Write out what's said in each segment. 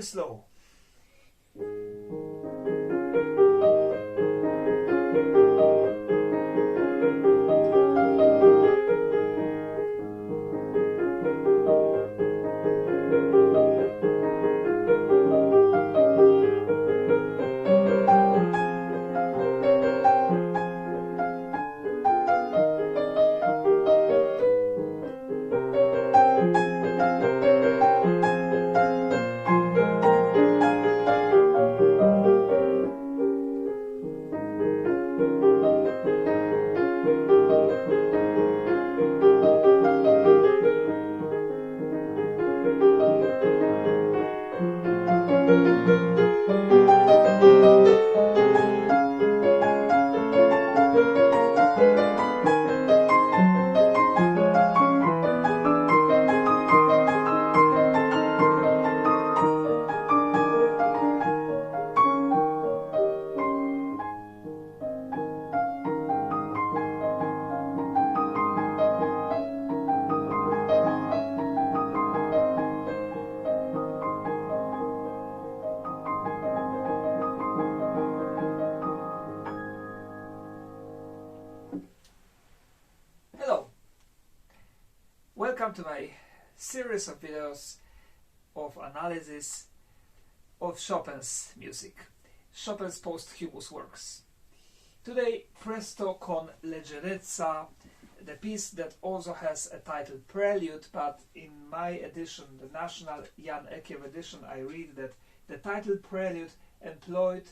slow. Welcome to my series of videos of analysis of Chopin's music, Chopin's posthumous works. Today, Presto con Legerrezza, the piece that also has a title Prelude, but in my edition, the National Jan Ekiev edition, I read that the title Prelude employed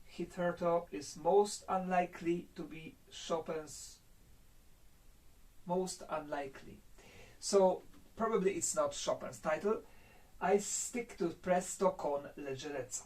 hitherto is most unlikely to be Chopin's most unlikely. So probably it's not Chopin's title. I stick to Presto con Legerrezza.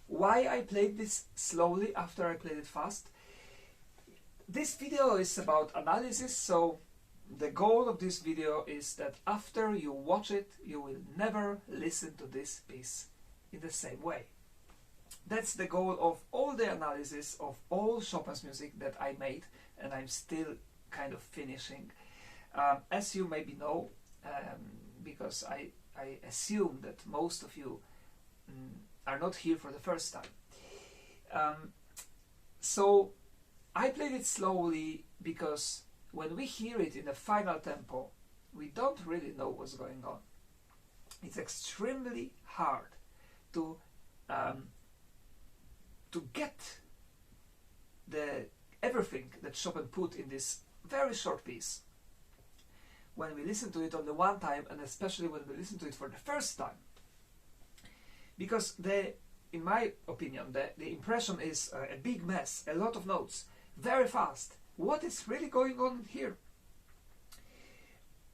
Why I played this slowly after I played it fast? This video is about analysis, so the goal of this video is that after you watch it, you will never listen to this piece in the same way. That's the goal of all the analysis of all Chopin's music that I made, and I'm still kind of finishing. As you maybe know, because I assume that most of you are not here for the first time. So I played it slowly because when we hear it in the final tempo, we don't really know what's going on. It's extremely hard to get everything that Chopin put in this very short piece. When we listen to it on the one time, and especially when we listen to it for the first time, because in my opinion, the impression is a big mess, a lot of notes, very fast. What is really going on here?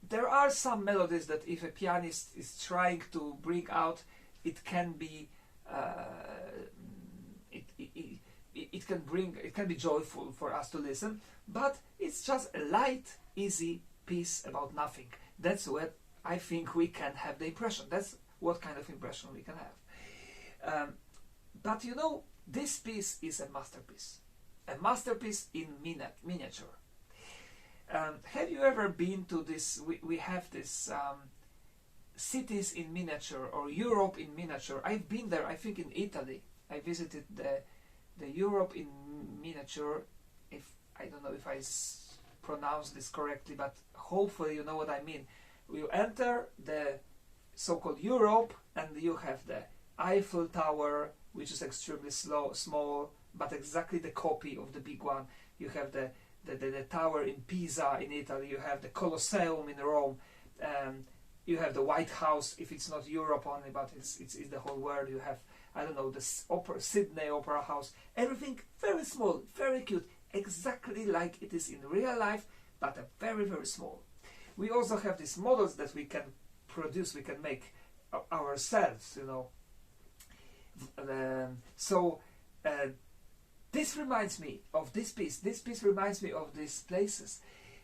There are some melodies that if a pianist is trying to bring out, it can be it can be joyful for us to listen, but it's just a light, easy piece about nothing. That's what I think we can have the impression. That's what kind of impression we can have. But you know, this piece is a masterpiece in miniature. Have you ever been to this? We have this cities in miniature or Europe in miniature. I've been there. I think in Italy. I visited the Europe in miniature. If I don't know if I pronounce this correctly, but hopefully you know what I mean. You enter the so-called Europe, and you have the Eiffel Tower, which is extremely small, but exactly the copy of the big one. You have the tower in Pisa in Italy. You have the Colosseum in Rome. You have the White House, if it's not Europe only, but it's the whole world. You have, I don't know, the Sydney Opera House. Everything very small, very cute, exactly like it is in real life, but a very, very small. We also have these models that we can produce, we can make ourselves, you know. This reminds me of this piece. This piece reminds me of these places,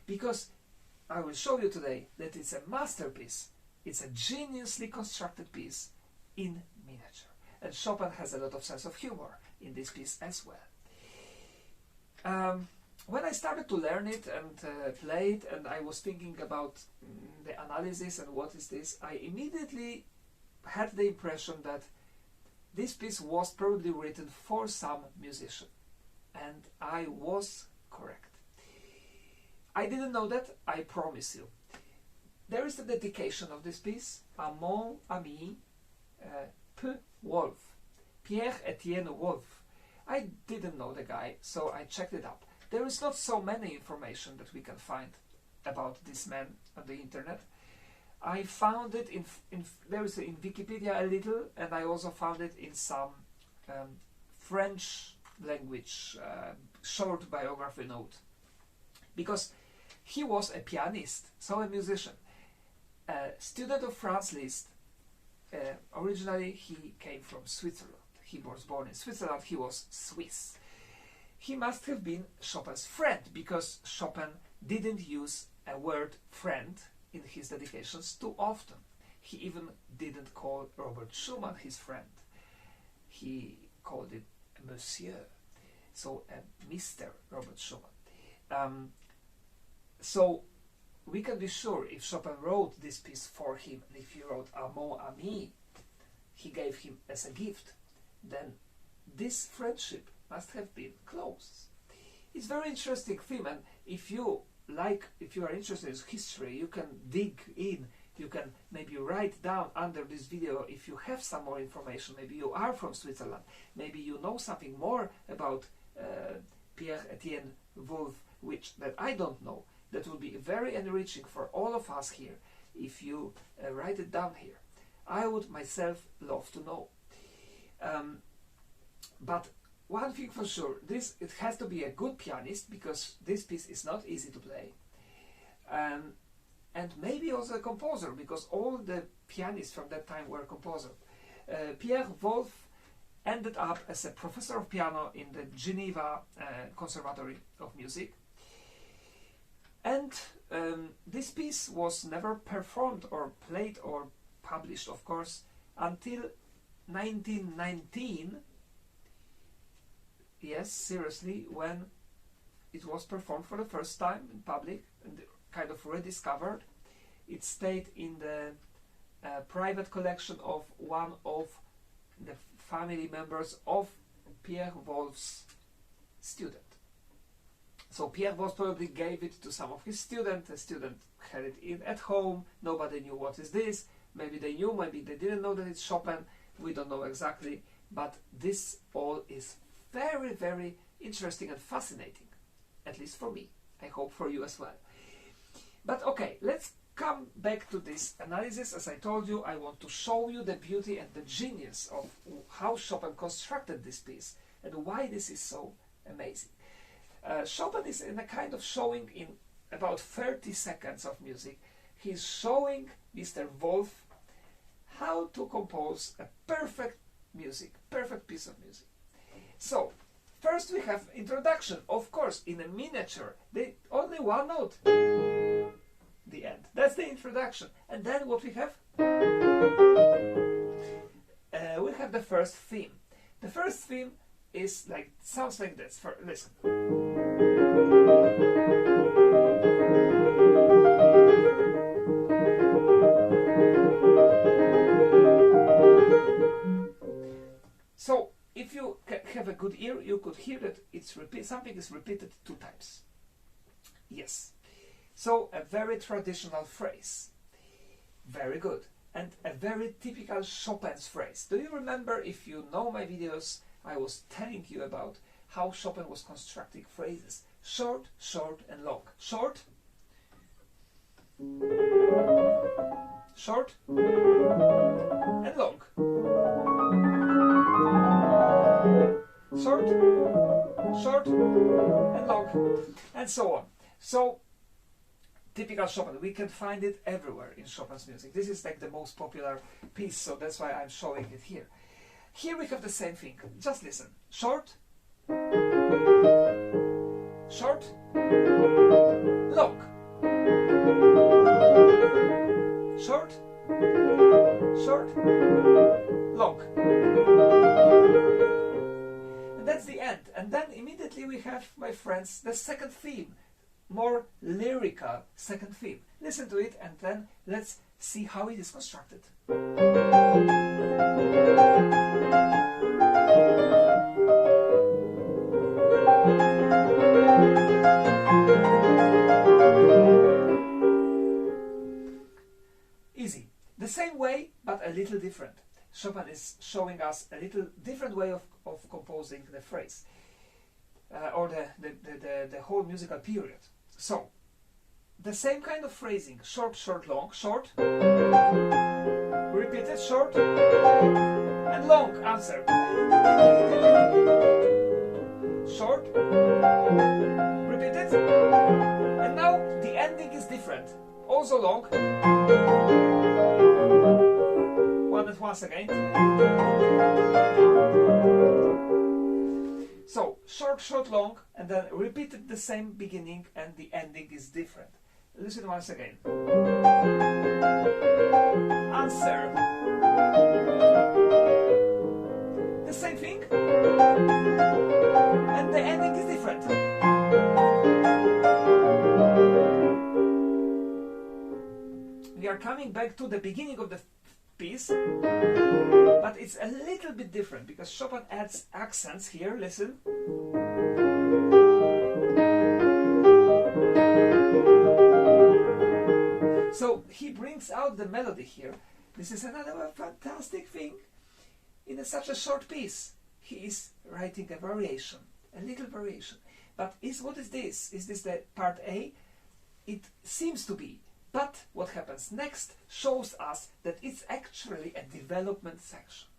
because I will show you today that it's a masterpiece. It's a geniusly constructed piece in miniature. And Chopin has a lot of sense of humor in this piece as well. When I started to learn it and play it, and I was thinking about the analysis and what is this, I immediately had the impression that this piece was probably written for some musician, and I was correct. I didn't know that, I promise you. There is a dedication of this piece, à mon ami P. Wolf, Pierre-Étienne Wolf. I didn't know the guy, so I checked it up. There is not so many information that we can find about this man on the internet. I found it in Wikipedia a little, and I also found it in some French language short biography note, because he was a pianist, so a musician, student of Franz Liszt. Originally he came from Switzerland. He was born in Switzerland, he was Swiss. He must have been Chopin's friend, because Chopin didn't use a word friend in his dedications too often. He even didn't call Robert Schumann his friend. He called it Monsieur, so Mr. Robert Schumann. So we can be sure if Chopin wrote this piece for him, and if he wrote à mon ami, he gave him as a gift, then this friendship must have been close. It's a very interesting theme, and if you are interested in history, you can dig in, you can maybe write down under this video if you have some more information. Maybe you are from Switzerland, maybe you know something more about Pierre-Étienne Wolf, that I don't know. That will be very enriching for all of us here if you write it down here. I would myself love to know. But one thing for sure, it has to be a good pianist, because this piece is not easy to play. And maybe also a composer, because all the pianists from that time were composers. Pierre Wolf ended up as a professor of piano in the Geneva Conservatory of Music. And this piece was never performed or played or published, of course, until 1919. Yes, seriously, when it was performed for the first time in public and kind of rediscovered. It stayed in the private collection of one of the family members of Pierre Wolf's student. So Pierre Wolf probably gave it to some of his students. The student had it at home. Nobody knew what is this. Maybe they knew, maybe they didn't know that it's Chopin. We don't know exactly. But this all is very, very interesting and fascinating. At least for me. I hope for you as well. But okay, let's come back to this analysis. As I told you, I want to show you the beauty and the genius of how Chopin constructed this piece and why this is so amazing. Chopin is in a kind of showing in about 30 seconds of music. He's showing Mr. Wolf how to compose a perfect piece of music. So, first we have introduction, of course, in a miniature. Only one note. The end. That's the introduction. And then what we have? We have the first theme. The first theme is sounds like this. Listen. So if you have a good ear, you could hear that something is repeated 2 times. Yes. So a very traditional phrase. Very good. And a very typical Chopin's phrase. Do you remember, if you know my videos, I was telling you about how Chopin was constructing phrases. Short, short and long. Short. Short. And long. Short. Short. And long. And so on. So, typical Chopin. We can find it everywhere in Chopin's music. This is like the most popular piece, so that's why I'm showing it here. Here we have the same thing. Just listen. Short. Short. Long. Short. Short. Long. And that's the end. And then immediately we have, my friends, the second theme. More lyrical second theme. Listen to it, and then let's see how it is constructed. Easy. The same way, but a little different. Chopin is showing us a little different way of composing the phrase, or the whole musical period. So, the same kind of phrasing, short, short, long, short, repeated, short, and long, answer. Short, repeated, and now the ending is different, also long. Once again. So, short, short, long, and then repeated the same beginning, and the ending is different. Listen once again. Answer. The same thing, and the ending is different. We are coming back to the beginning of the piece, but it's a little bit different because Chopin adds accents here. Listen. So he brings out the melody here. This is another fantastic thing. In such a short piece, he is writing a variation, a little variation. But what is this? Is this the part A? It seems to be. But what happens next shows us that it's actually a development section.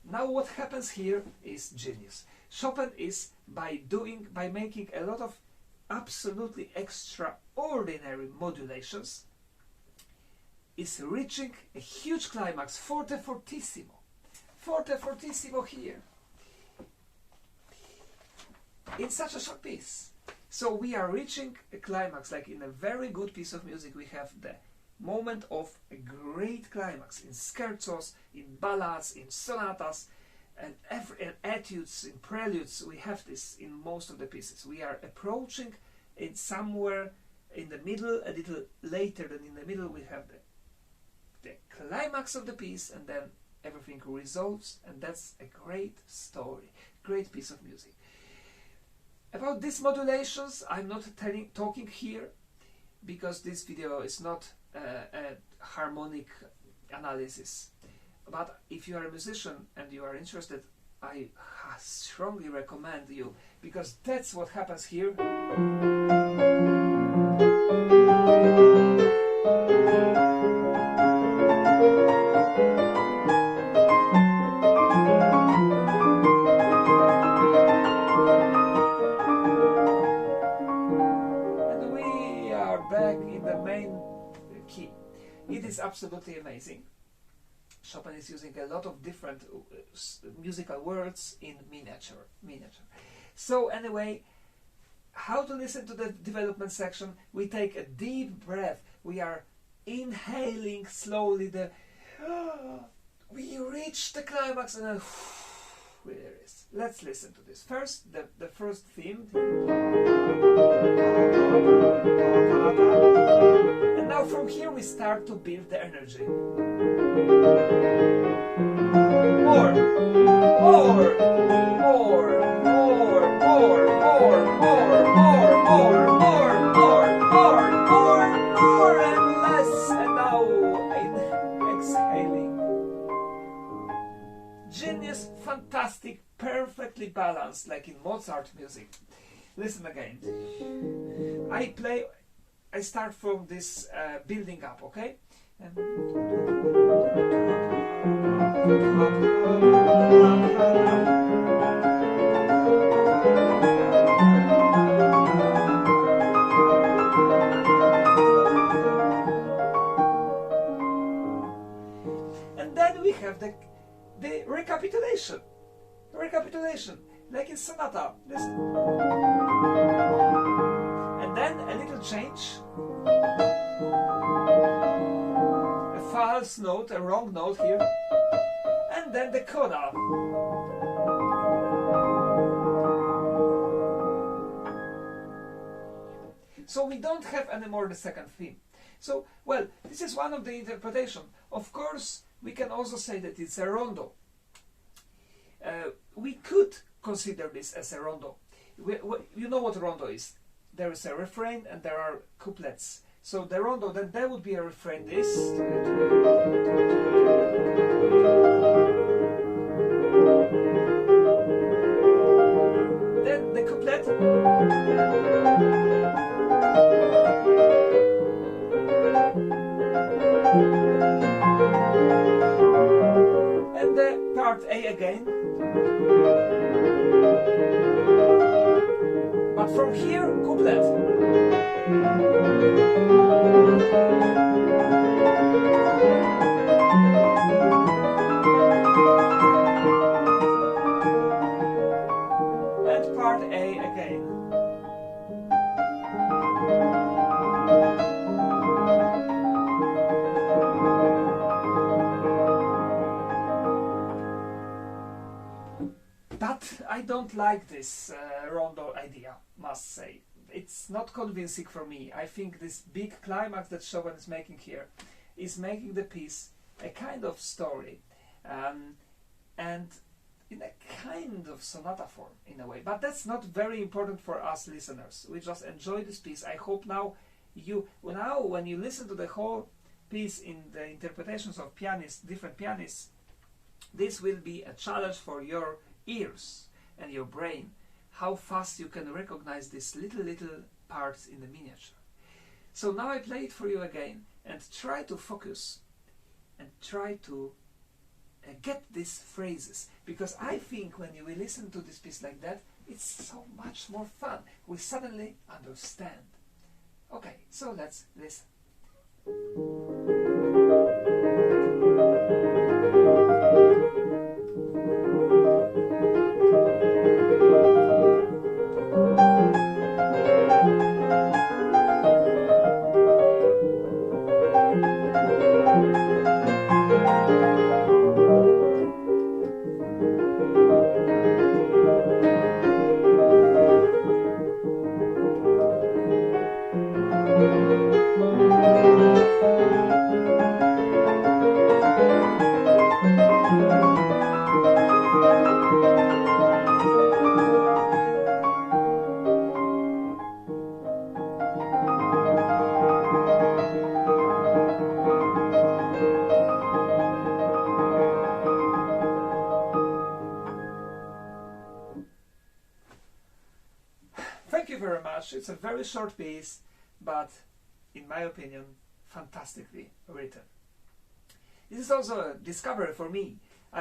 Now what happens here is genius. Chopin is, by making a lot of absolutely extraordinary modulations, is reaching a huge climax, forte fortissimo. Forte fortissimo here. In such a short piece. So we are reaching a climax, like in a very good piece of music we have the moment of a great climax in scherzos, in ballads, in sonatas, and in etudes, in preludes. We have this in most of the pieces. We are approaching it somewhere in the middle, a little later than in the middle we have the climax of the piece, and then everything resolves, and that's a great story, great piece of music. About these modulations, I'm not talking here because this video is not a harmonic analysis. But if you are a musician and you are interested, I strongly recommend you, because that's what happens here. It is absolutely amazing. Chopin is using a lot of different musical words in miniature. So anyway, how to listen to the development section? We take a deep breath. We are inhaling slowly. We reach the climax, and then there it is. Let's listen to this. First, the first theme. And now from here we start to build the energy. More, more, more, more, more, more, more, more, more, and less. And now exhaling. Genius, fantastic, perfectly balanced, like in Mozart music. Listen again. I start from this building up, okay? And then we have the recapitulation. Recapitulation, like in sonata. Listen. And then a little change. A false note, a wrong note here. And then the coda. So we don't have anymore the second theme. So, well, this is one of the interpretation. Of course, we can also say that it's a rondo. We could consider this as a rondo. You know what rondo is. There is a refrain and there are couplets. So the rondo, then there would be a refrain, this. Then the couplet. And the part A again. But from here, couplet. And part A again. But I don't like this rondo idea, must say. It's not convincing for me. I think this big climax that Chopin is making here is making the piece a kind of story, and in a kind of sonata form in a way. But that's not very important for us listeners. We just enjoy this piece. I hope now when you listen to the whole piece in the interpretations of pianists, different pianists, this will be a challenge for your ears and your brain, how fast you can recognize these little parts in the miniature. So now I play it for you again and try to focus and try to get these phrases, because I think when you will listen to this piece like that, it's so much more fun. We suddenly understand. Okay, so let's listen. Thank you very much. It's a very short piece, but in my opinion, fantastically written. This is also a discovery for me,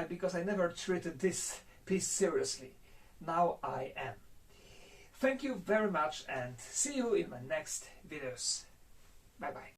because I never treated this piece seriously. Now I am. Thank you very much and see you in my next videos. Bye bye.